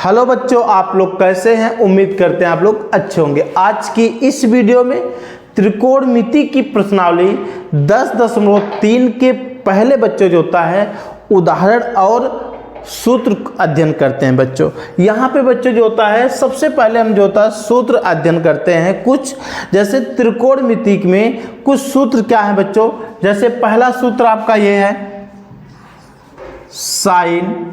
Hello बच्चों, आप लोग कैसे हैं? उम्मीद करते हैं आप लोग अच्छे होंगे। आज की इस वीडियो में त्रिकोणमिति की प्रश्नावली 10.3 के पहले बच्चों जो होता है उदाहरण और सूत्र अध्ययन करते हैं। बच्चों यहाँ पे बच्चों जो होता है सबसे पहले हम जो होता है सूत्र अध्ययन करते हैं। कुछ जैसे त्रिकोणमिति में कुछ सूत्र क्या है बच्चों, जैसे पहला सूत्र आपका ये है साइन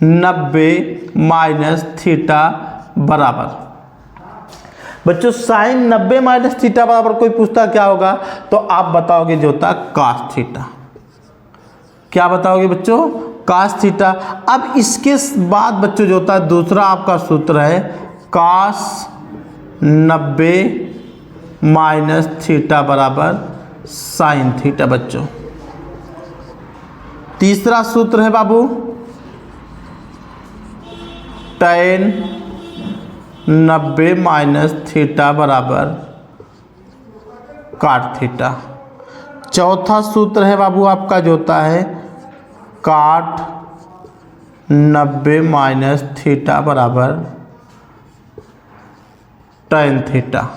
90 माइनस थीटा बराबर। बच्चों साइन 90 माइनस थीटा बराबर कोई पूछता क्या होगा तो आप बताओगे जो होता है कास थीटा। क्या बताओगे बच्चों? Cos theta. अब इसके बाद बच्चों जो होता है दूसरा आपका सूत्र है कास 90 माइनस थीटा बराबर साइन थीटा। बच्चों तीसरा सूत्र है बाबू tan 90 माइनस थीटा बराबर काट थीटा। चौथा सूत्र है बाबू आपका जो होता है काट 90 माइनस थीटा बराबर tan थीटा।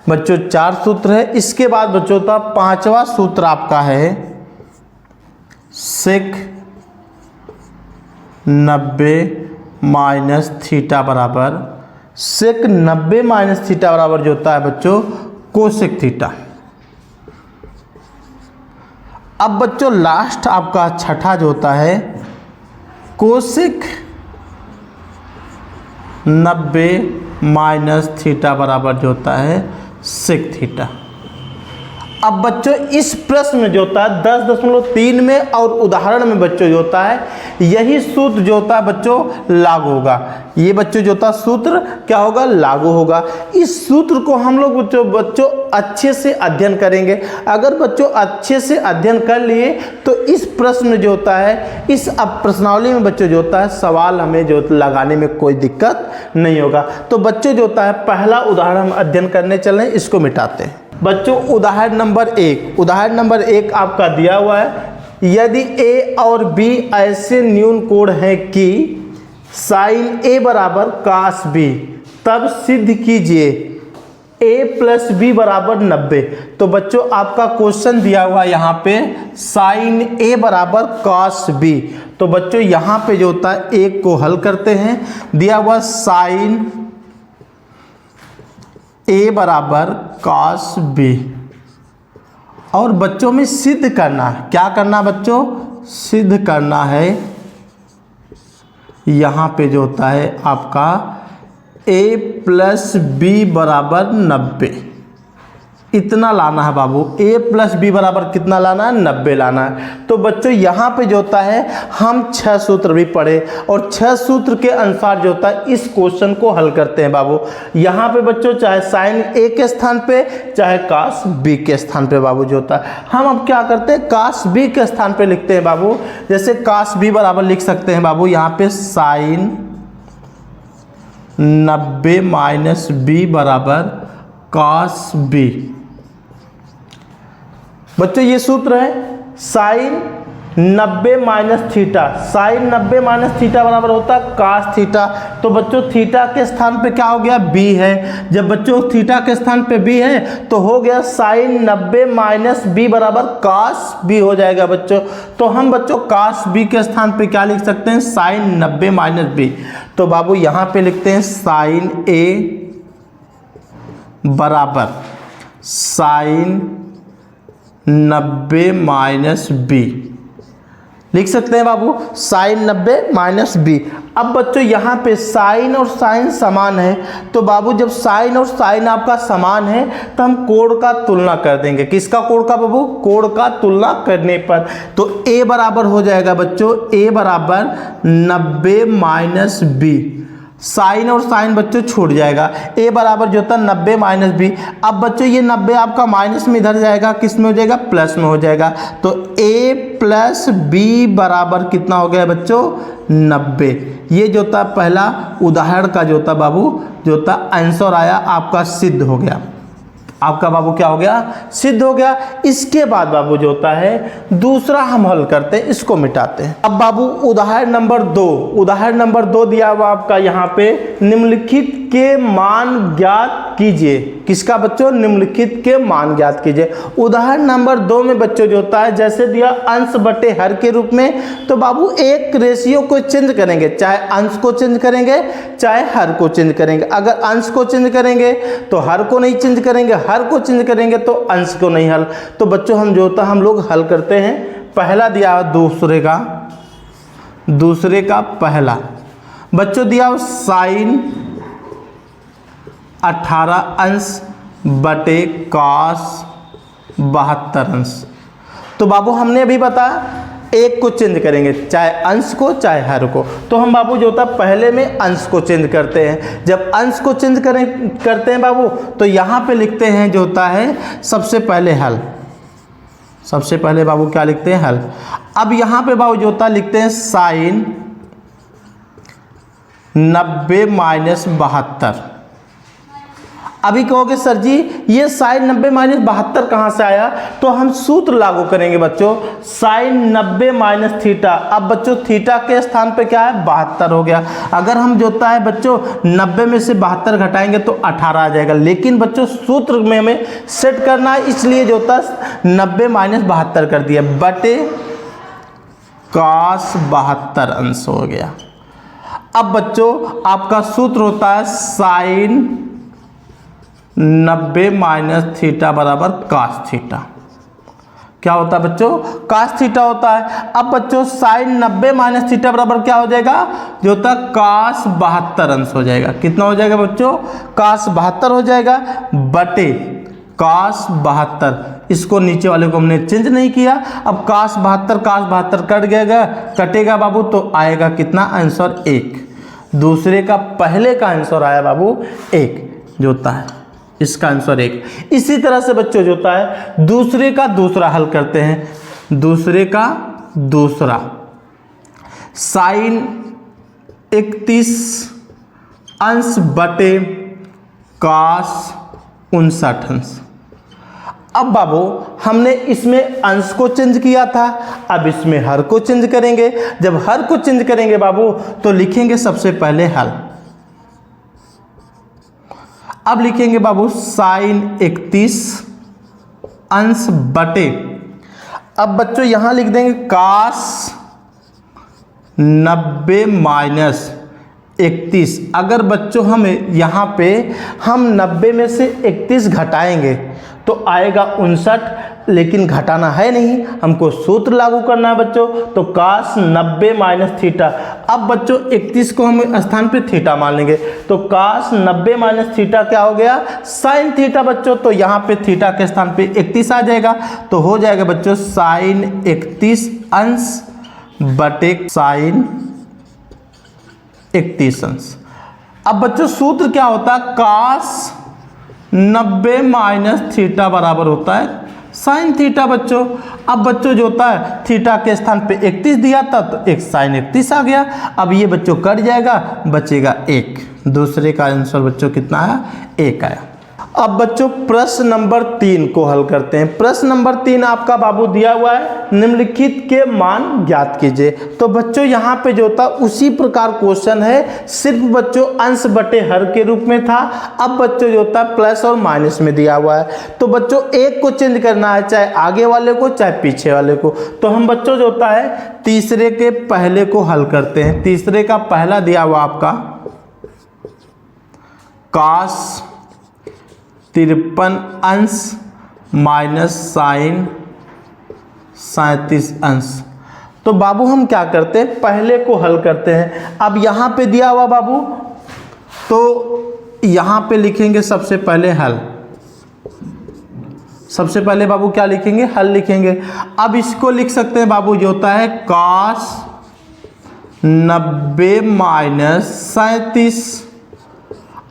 बच्चों चार सूत्र है। इसके बाद बच्चों का पांचवा सूत्र आपका है सेक 90 माइनस थीटा बराबर सेक 90 माइनस थीटा बराबर जो होता है बच्चों कोसेक थीटा। अब बच्चों लास्ट आपका छठा जो होता है कोसेक 90 माइनस थीटा बराबर जो होता है सेक थीटा। अब बच्चों इस प्रश्न में जो होता है 10.3 में और उदाहरण में बच्चों जो होता है यही सूत्र जो होता है बच्चों लागू होगा। ये बच्चों जो होता है सूत्र क्या होगा? लागू होगा। इस सूत्र को हम लोग बच्चों अच्छे से अध्ययन करेंगे। अगर बच्चों अच्छे से अध्ययन कर लिए तो इस प्रश्न में जो होता है इस प्रश्नावली में बच्चों जो होता है सवाल हमें जो लगाने में कोई दिक्कत नहीं होगा। तो बच्चों जो होता है पहला उदाहरण हम अध्ययन करने चलें, इसको मिटाते हैं। बच्चों उदाहरण नंबर 1 आपका दिया हुआ है यदि a और b ऐसे न्यून कोण हैं कि साइन a बराबर कास b, तब सिद्ध कीजिए a प्लस b बराबर 90। तो बच्चों आपका क्वेश्चन दिया हुआ यहाँ पे साइन a बराबर कास b। तो बच्चों यहाँ पे जो होता है एक को हल करते हैं। दिया हुआ साइन a बराबर कास b और बच्चों में सिद्ध करना है। क्या करना बच्चों? सिद्ध करना है यहाँ पे जो होता है आपका a प्लस b बराबर 90। इतना लाना है बाबू। a प्लस b बराबर कितना लाना है? 90 लाना है। तो बच्चों यहाँ पे जो होता है हम 6 सूत्र भी पढ़े और 6 सूत्र के अनुसार जो होता है इस क्वेश्चन को हल करते हैं बाबू। यहाँ पे बच्चों चाहे साइन a के स्थान पे चाहे कास b के स्थान पे बाबू जो होता है हम अब क्या करते हैं कास b के स्थान पे लिखते हैं बाबू। जैसे कास b बराबर लिख सकते हैं बाबू यहाँ पे साइन 90 माइनस b बराबर कास b। बच्चों ये सूत्र है sine 90 minus theta. Sine 90 minus theta बराबर होता है कास थीटा। तो बच्चों थीटा के स्थान पे क्या हो गया? b है। जब बच्चों थीटा के स्थान पे b है तो हो गया साइन 90 माइनस b बराबर कास b हो जाएगा बच्चों। तो हम बच्चों कास b के स्थान पे क्या लिख सकते हैं? Sine 90 minus b। तो बाबू यहाँ पे लिखते हैं साइन a बराबर साइन 90 माइनस b लिख सकते हैं बाबू साइन 90 माइनस b। अब बच्चों यहाँ पे साइन और साइन समान है तो बाबू जब साइन और साइन आपका समान है तो हम कोण का तुलना कर देंगे। किसका कोण का बाबू? कोण का तुलना करने पर तो a बराबर हो जाएगा बच्चों a बराबर 90 माइनस b। साइन और साइन बच्चों छूट जाएगा। a बराबर जो होता है 90 माइनस b। अब बच्चों ये 90 आपका माइनस में इधर जाएगा, किस में हो जाएगा? प्लस में हो जाएगा। तो a प्लस b बराबर कितना हो गया बच्चों? 90। ये जो होता पहला उदाहरण का जो होता बाबू जो होता आंसर आया आपका सिद्ध हो गया। आपका बाबू क्या हो गया, सिद्ध हो गया। इसके बाद बाबू जो होता है दूसरा हम हल करते हैं, इसको मिटाते हैं। अब बाबू उदाहरण नंबर 2, उदाहरण नंबर 2 दिया हुआ आपका यहाँ पे, निम्नलिखित के मान ज्ञात कीजिए। किसका बच्चों, निम्नलिखित के मान ज्ञात कीजिए। उदाहरण नंबर 2 में बच्चों जो होता है जैसे दिया अंश बटे हर के रूप में, तो बाबू एक रेशियो को चेंज करेंगे, चाहे अंश को चेंज करेंगे चाहे हर को चेंज करेंगे। अगर अंश को चेंज करेंगे तो हर को नहीं चेंज करेंगे, हर को चेंज करेंगे तो अंश को नहीं हल। तो बच्चों हम जो होता है हम लोग हल करते हैं। पहला दिया दूसरे का पहला बच्चों दिया साइन 18 अंश बटे कॉस 72 अंश। तो बाबू हमने अभी बताया एक को चेंज करेंगे, चाहे अंश को चाहे हर को। तो हम बाबू जो होता है पहले में अंश को चेंज करते हैं। जब अंश को चेंज करते हैं बाबू, तो यहाँ पे लिखते हैं जो होता है सबसे पहले हल। सबसे पहले बाबू क्या लिखते हैं, हल। अब यहाँ पे बाबू जो होता है लिखते हैं साइन 90 माइनस 72। अभी कहोगे सर जी ये साइन 90 माइनस 72 कहाँ से आया, तो हम सूत्र लागू करेंगे बच्चों, साइन 90 माइनस थीटा। अब बच्चों थीटा के स्थान पे क्या है, 72 हो गया। अगर हम जो होता है बच्चों 90 में से 72 घटाएंगे तो 18 आ जाएगा। लेकिन बच्चों सूत्र में हमें सेट करना है, इसलिए जो होता है 90 माइनस 72 कर दिया, बटे cos 72 अंश हो गया। अब बच्चों आपका सूत्र होता है साइन 90 माइनस थीटा बराबर cos थीटा। क्या होता है बच्चों, cos थीटा होता है। अब बच्चों साइन 90 माइनस थीटा बराबर क्या हो जाएगा, जो होता है cos 72 अंश हो जाएगा। कितना हो जाएगा बच्चों, cos 72 हो जाएगा, बटे cos 72। इसको नीचे वाले को हमने चेंज नहीं किया। अब cos 72 कटेगा बाबू, तो आएगा कितना आंसर, 1। दूसरे का पहले का आंसर आया बाबू 1, जो होता है इसका आंसर 1। इसी तरह से बच्चों जो होता है दूसरे का दूसरा हल करते हैं। दूसरे का दूसरा साइन 31 अंश बटे cos 59 अंश। अब बाबू हमने इसमें अंश को चेंज किया था, अब इसमें हर को चेंज करेंगे। जब हर को चेंज करेंगे बाबू तो लिखेंगे सबसे पहले हल। अब लिखेंगे बाबू साइन 31 अंश बटे, अब बच्चों यहां लिख देंगे cos 90 माइनस 31। अगर बच्चों हम यहाँ पे हम 90 में से 31 घटाएंगे तो आएगा 59, लेकिन घटाना है नहीं, हमको सूत्र लागू करना है बच्चों। तो cos 90 माइनस थीटा। अब बच्चों 31 को हम स्थान पे थीटा मान लेंगे, तो cos 90 माइनस थीटा क्या हो गया, साइन थीटा बच्चों। तो यहाँ पे थीटा के स्थान पे 31 आ जाएगा, तो हो जाएगा बच्चों साइन 31 अंश बटे साइन 31 अंश। अब बच्चों सूत्र क्या होता है, cos 90 माइनस थीटा बराबर होता है साइन थीटा बच्चों। अब बच्चों जो होता है थीटा के स्थान पे 31 दिया था, तो एक साइन 31 आ गया। अब ये बच्चों कट जाएगा, बचेगा 1। दूसरे का आंसर बच्चों कितना आया, 1 आया। अब बच्चों प्रश्न नंबर 3 को हल करते हैं। प्रश्न नंबर 3 आपका बाबू दिया हुआ है, निम्नलिखित के मान ज्ञात कीजिए। तो बच्चों यहाँ पे जो होता उसी प्रकार क्वेश्चन है, सिर्फ बच्चों अंश बटे हर के रूप में था। अब बच्चों जो होता है प्लस और माइनस में दिया हुआ है। तो बच्चों एक को चेंज करना है, चाहे आगे वाले को चाहे पीछे वाले को। तो हम बच्चों जो होता है तीसरे के पहले को हल करते हैं। तीसरे का पहला दिया हुआ आपका cos 53 अंश माइनस साइन 37 अंश। तो बाबू हम क्या करते हैं, पहले को हल करते हैं। अब यहाँ पे दिया हुआ बाबू, तो यहाँ पे लिखेंगे सबसे पहले हल। सबसे पहले बाबू क्या लिखेंगे, हल लिखेंगे। अब इसको लिख सकते हैं बाबू जो होता है cos 90 माइनस 37।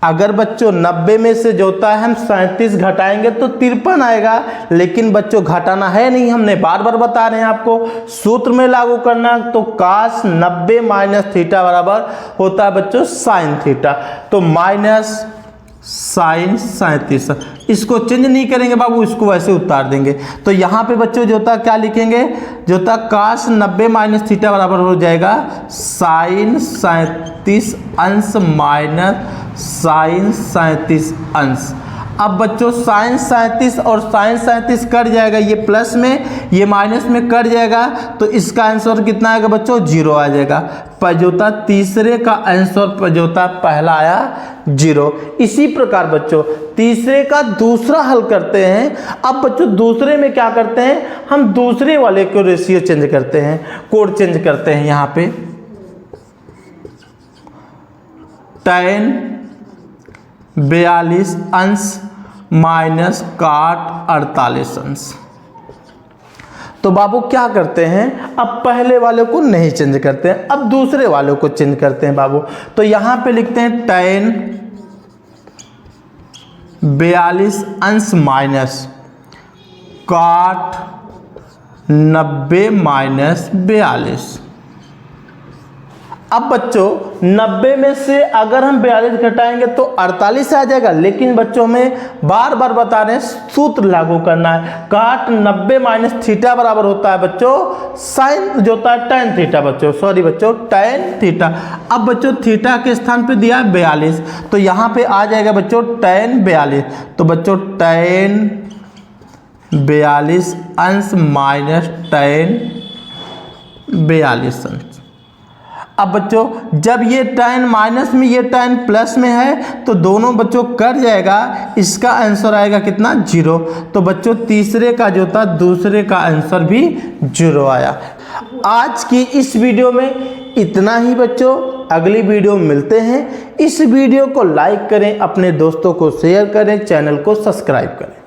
अगर बच्चों 90 में से जो होता है हम 37 घटाएंगे तो 53 आएगा, लेकिन बच्चों घटाना है नहीं, हमने बार बार बता रहे हैं आपको, सूत्र में लागू करना। तो cos 90 माइनस थीटा बराबर होता है बच्चों साइन थीटा। तो माइनस साइन 37। इसको चेंज नहीं करेंगे बाबू, इसको वैसे उतार देंगे। तो यहाँ पे बच्चों जो होता क्या लिखेंगे, जो होता cos 90 माइनस थीटा बराबर हो जाएगा साइन 37 अंश माइनस साइन 37 अंश। अब बच्चों साइन 37 और साइन 37 कट जाएगा, ये प्लस में ये माइनस में कट जाएगा, तो इसका आंसर कितना आएगा बच्चों, 0 आ जाएगा। पजोता तीसरे का आंसर पजोता पहला आया 0। इसी प्रकार बच्चों तीसरे का दूसरा हल करते हैं। अब बच्चों दूसरे में क्या करते हैं, हम दूसरे वाले को रेशियो चेंज करते हैं, कोड चेंज करते हैं। यहाँ पे tan 42 अंश माइनस cot 48 अंश। तो बाबू क्या करते हैं, अब पहले वाले को नहीं चेंज करते हैं, अब दूसरे वाले को चेंज करते हैं बाबू। तो यहाँ पे लिखते हैं tan 42 अंश माइनस cot 90 माइनस 42। अब बच्चों 90 में से अगर हम 42 घटाएंगे तो 48 आ जाएगा, लेकिन बच्चों हमें बार बार बता रहे हैं सूत्र लागू करना है। cot 90 माइनस थीटा बराबर होता है बच्चों साइन जो होता है tan थीटा, बच्चों सॉरी बच्चों tan थीटा। अब बच्चों थीटा के स्थान पे दिया है 42, तो यहाँ पे आ जाएगा बच्चों tan 42। तो बच्चों tan 42 अंश माइनस tan 42 अंश। अब बच्चों जब ये tan माइनस में ये tan प्लस में है तो दोनों बच्चों कट जाएगा, इसका आंसर आएगा कितना, 0। तो बच्चों तीसरे का जो था दूसरे का आंसर भी 0 आया। आज की इस वीडियो में इतना ही बच्चों, अगली वीडियो में मिलते हैं। इस वीडियो को लाइक करें, अपने दोस्तों को शेयर करें, चैनल को सब्सक्राइब करें।